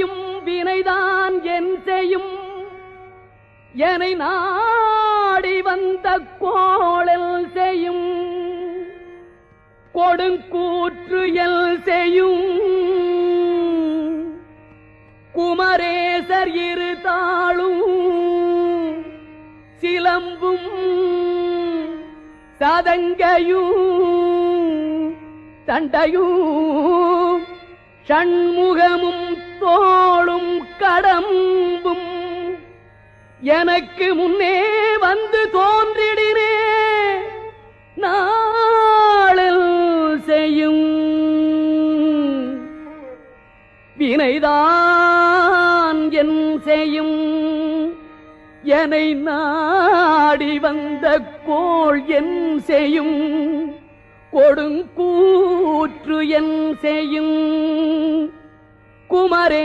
செய்யும் வினைதான் என் செய்யும் என்னை நாடி வந்த கோளல் செய்யும் கொடுங்கூற்று எல் செய்யும் குமரேசர் இரு தாளும் சிலம்பும் சதங்கையும் தண்டையும் ஷண்முகமும் தோளும் கடம்பும் எனக்கு முன்னே வந்து தோன்றிடினே நாளில் செய்யும் வினைதான் என் செய்யும் என்னை நாடி வந்த கோள் என் செய்யும் கொடுங்கூற்று என் செய்யும் குமரே